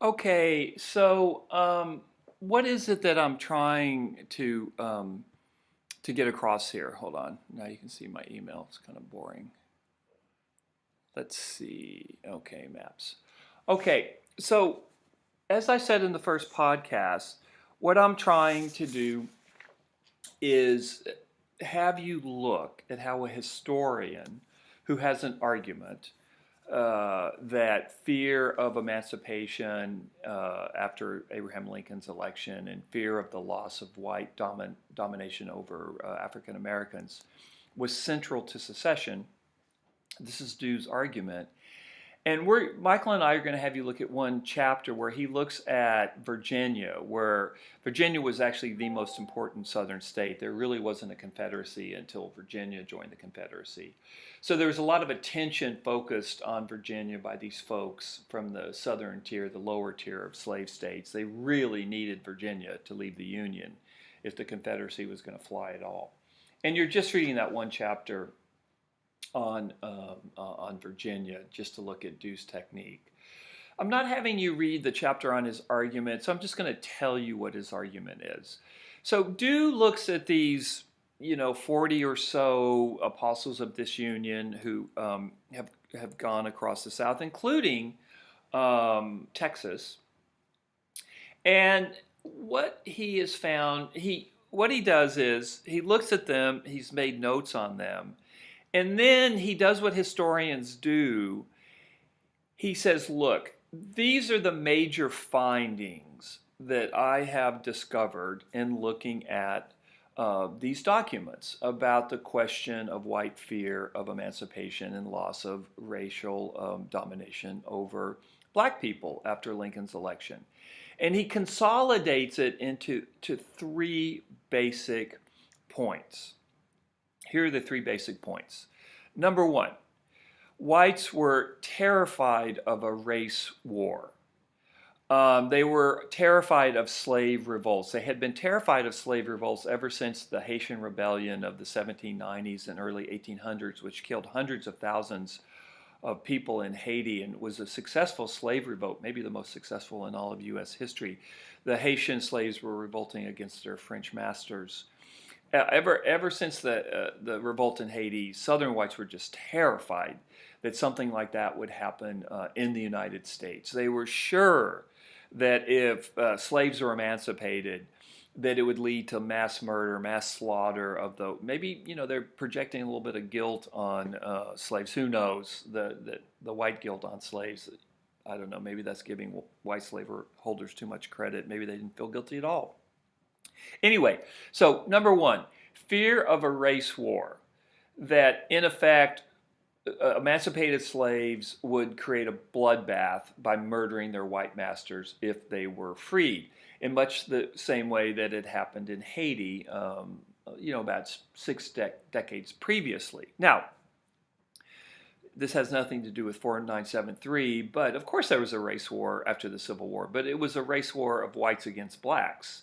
Okay, so what is it that I'm trying to get across here? Hold on. Now you can see my email. It's kind of boring. Let's see. Okay, maps. Okay, so as I said in the first podcast, what I'm trying to do is have you look at how a historian who has an argument that fear of emancipation after Abraham Lincoln's election and fear of the loss of white domination over African Americans was central to secession. This is Dew's argument. And Michael and I are going to have you look at one chapter where he looks at Virginia, where Virginia was actually the most important southern state. There really wasn't a Confederacy until Virginia joined the Confederacy. So there was a lot of attention focused on Virginia by these folks from the southern tier, the lower tier of slave states. They really needed Virginia to leave the Union if the Confederacy was going to fly at all. And you're just reading that one chapter on Virginia just to look at Dew's technique. I'm not having you read the chapter on his argument, so I'm just going to tell you what his argument is. So Dew looks at these, 40 or so apostles of disunion who have gone across the South, including Texas, and what he has found, what he does is he looks at them, he's made notes on them, and then he does what historians do. He says, look, these are the major findings that I have discovered in looking at these documents about the question of white fear of emancipation and loss of racial domination over black people after Lincoln's election. And he consolidates it into three basic points. Here are the three basic points. Number one, whites were terrified of a race war. They were terrified of slave revolts. They had been terrified of slave revolts ever since the Haitian Rebellion of the 1790s and early 1800s, which killed hundreds of thousands of people in Haiti and was a successful slave revolt, maybe the most successful in all of U.S. history. The Haitian slaves were revolting against their French masters. Ever since the revolt in Haiti, Southern whites were just terrified that something like that would happen in the United States. They were sure that if slaves were emancipated, that it would lead to mass murder, mass slaughter of the, maybe, they're projecting a little bit of guilt on slaves. Who knows? The white guilt on slaves. I don't know, maybe that's giving white slaveholders too much credit. Maybe they didn't feel guilty at all. Anyway, so number one, fear of a race war, that in effect, emancipated slaves would create a bloodbath by murdering their white masters if they were freed, in much the same way that it happened in Haiti, about six decades previously. Now, this has nothing to do with 4973, but of course there was a race war after the Civil War, but it was a race war of whites against blacks,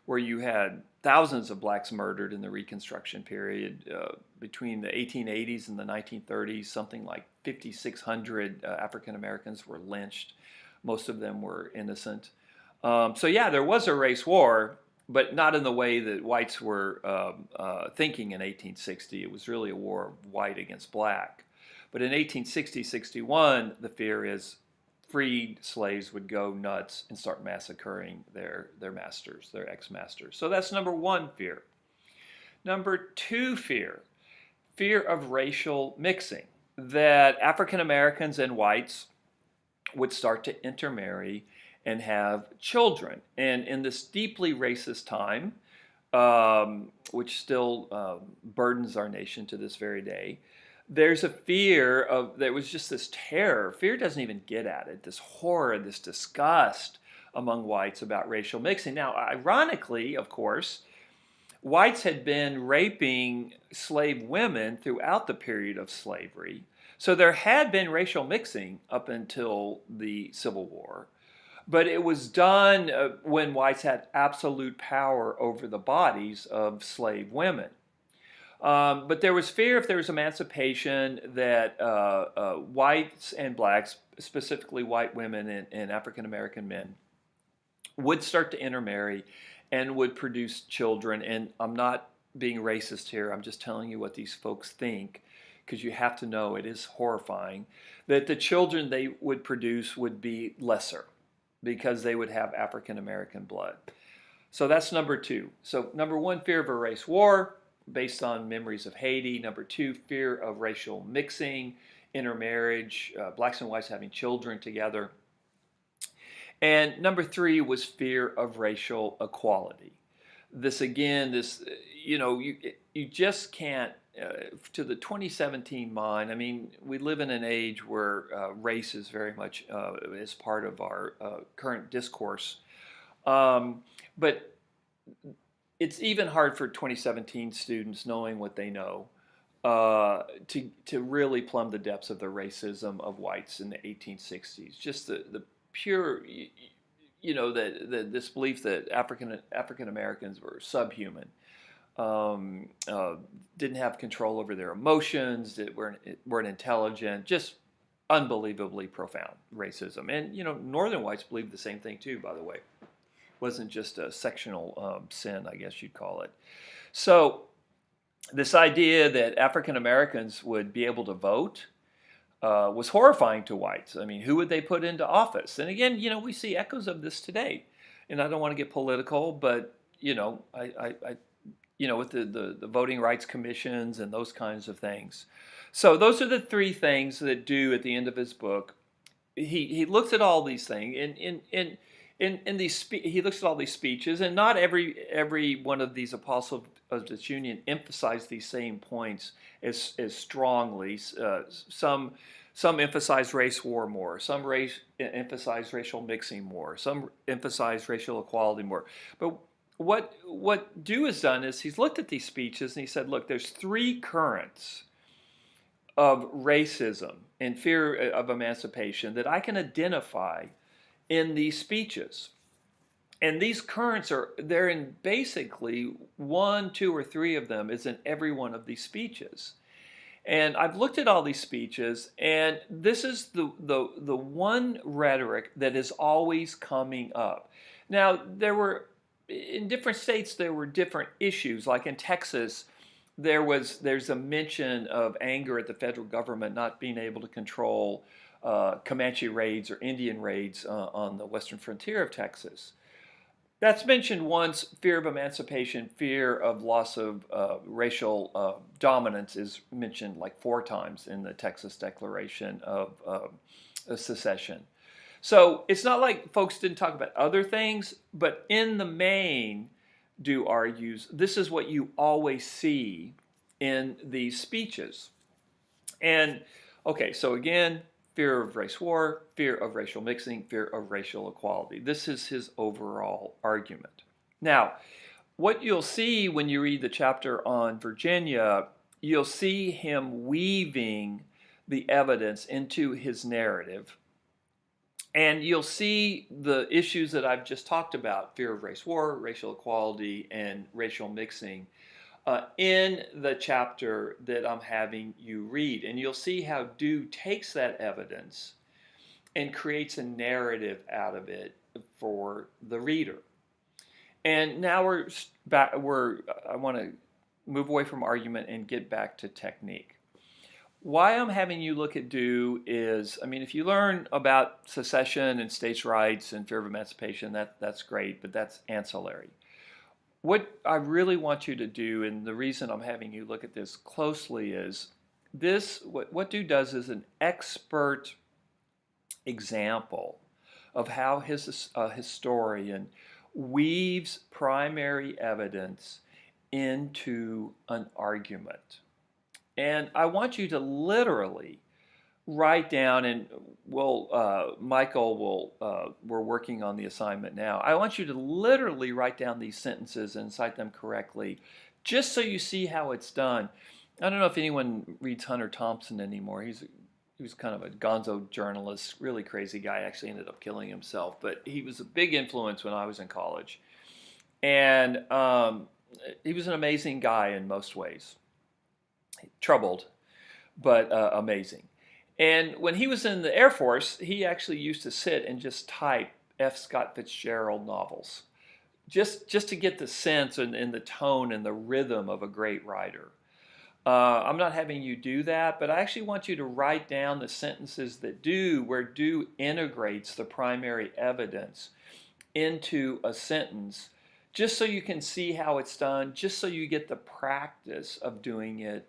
where you had thousands of blacks murdered in the Reconstruction period. Between the 1880s and the 1930s, something like 5,600 African Americans were lynched. Most of them were innocent. So yeah, there was a race war, but not in the way that whites were thinking in 1860. It was really a war of white against black. But in 1860-61, the fear is freed slaves would go nuts and start massacring their masters, their ex-masters. So that's number one fear. Number two fear of racial mixing, that African Americans and whites would start to intermarry and have children. And in this deeply racist time, which still burdens our nation to this very day, there's a fear of, there was just this terror. Fear doesn't even get at it, this horror, this disgust among whites about racial mixing. Now, ironically, of course, whites had been raping slave women throughout the period of slavery. So there had been racial mixing up until the Civil War. But it was done when whites had absolute power over the bodies of slave women. But there was fear if there was emancipation that whites and blacks, specifically white women and African American men, would start to intermarry and would produce children. And I'm not being racist here, I'm just telling you what these folks think, because you have to know it is horrifying, that the children they would produce would be lesser because they would have African American blood. So that's number two. So number one, fear of a race war based on memories of Haiti. Number two, fear of racial mixing, intermarriage, blacks and whites having children together. And number three was fear of racial equality. This again, you just can't, to the 2017 mind, I mean, we live in an age where race is very much is part of our current discourse. But it's even hard for 2017 students, knowing what they know, to really plumb the depths of the racism of whites in the 1860s. Just the pure, this belief that African Americans were subhuman, didn't have control over their emotions, that weren't intelligent, just unbelievably profound racism. And Northern whites believed the same thing too, by the way. It wasn't just a sectional sin, I guess you'd call it. So this idea that African Americans would be able to vote was horrifying to whites. I mean, who would they put into office? And again, we see echoes of this today. And I don't want to get political, but with the voting rights commissions and those kinds of things. So those are the three things that do at the end of his book. He looks at all these things in these he looks at all these speeches, and not every one of these apostles of this union emphasize these same points as strongly. Some emphasize race war more. Some emphasize racial mixing more. Some emphasize racial equality more. But what Dew has done is he's looked at these speeches and he said, look, there's three currents of racism and fear of emancipation that I can identify in these speeches. And these currents they're in basically one, two, or three of them is in every one of these speeches. And I've looked at all these speeches, and this is the one rhetoric that is always coming up. Now, in different states, there were different issues. Like in Texas, there's a mention of anger at the federal government not being able to control Comanche raids or Indian raids on the western frontier of Texas. That's mentioned once. Fear of emancipation, fear of loss of racial dominance is mentioned like 4 times in the Texas Declaration of Secession. So it's not like folks didn't talk about other things, but in the main, Dew argues, this is what you always see in these speeches. And okay, so again, fear of race war, fear of racial mixing, fear of racial equality. This is his overall argument. Now, what you'll see when you read the chapter on Virginia, you'll see him weaving the evidence into his narrative. And you'll see the issues that I've just talked about, fear of race war, racial equality, and racial mixing, in the chapter that I'm having you read. And you'll see how Dew takes that evidence and creates a narrative out of it for the reader. And now I want to move away from argument and get back to technique. Why I'm having you look at Dew is, I mean, if you learn about secession and states' rights and fear of emancipation, that's great, but that's ancillary. What I really want you to do, and the reason I'm having you look at this closely, is what Dew does is an expert example of how his historian weaves primary evidence into an argument. And I want you to literally write down, and Michael we're working on the assignment now. I want you to literally write down these sentences and cite them correctly, just so you see how it's done. I don't know if anyone reads Hunter Thompson anymore. He was kind of a gonzo journalist, really crazy guy, actually ended up killing himself, but he was a big influence when I was in college. And he was an amazing guy in most ways. Troubled, but amazing. And when he was in the Air Force, he actually used to sit and just type F. Scott Fitzgerald novels, just to get the sense and the tone and the rhythm of a great writer. I'm not having you do that, but I actually want you to write down the sentences that do, where do integrates the primary evidence into a sentence, just so you can see how it's done, just so you get the practice of doing it,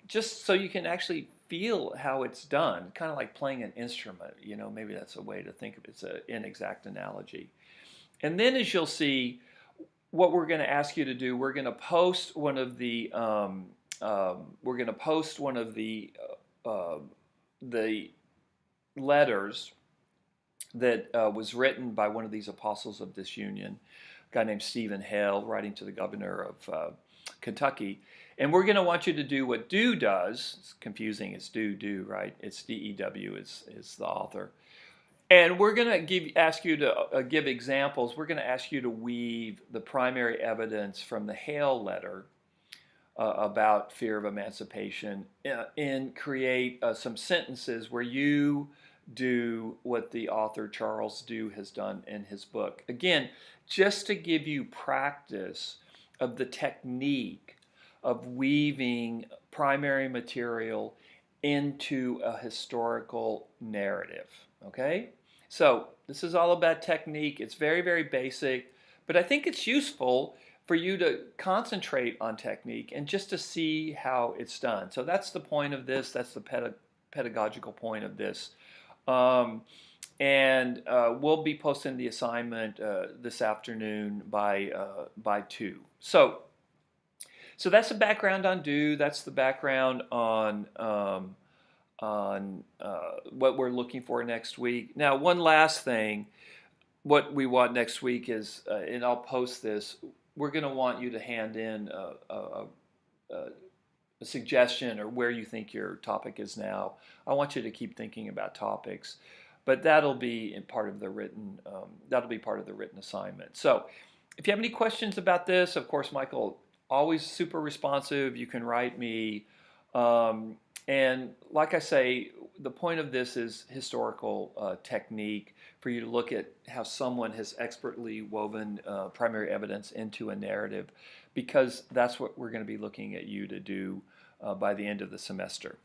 just so you can actually feel how it's done, kind of like playing an instrument. Maybe that's a way to think of it. It's an inexact analogy. And then, as you'll see, what we're going to ask you to do, we're going to post one of the the letters that was written by one of these apostles of disunion, a guy named Stephen Hale, writing to the governor of Kentucky. And we're going to want you to do what Dew does. It's confusing. It's Dew, right? It's D-E-W is the author. And we're going to ask you to give examples. We're going to ask you to weave the primary evidence from the Hale letter about fear of emancipation and create some sentences where you do what the author Charles Dew has done in his book. Again, just to give you practice of the technique of weaving primary material into a historical narrative, okay? So this is all about technique. It's very, very basic, but I think it's useful for you to concentrate on technique and just to see how it's done. So that's the point of this. That's the pedagogical point of this. And we'll be posting the assignment this afternoon by 2. So that's the background on Dew. That's the background on what we're looking for next week. Now, one last thing, what we want next week is, and I'll post this, we're going to want you to hand in a suggestion or where you think your topic is now. I want you to keep thinking about topics, but that'll be part of the written assignment. So if you have any questions about this, of course, Michael, always super responsive. You can write me. And like I say, the point of this is historical technique for you to look at how someone has expertly woven primary evidence into a narrative, because that's what we're going to be looking at you to do by the end of the semester.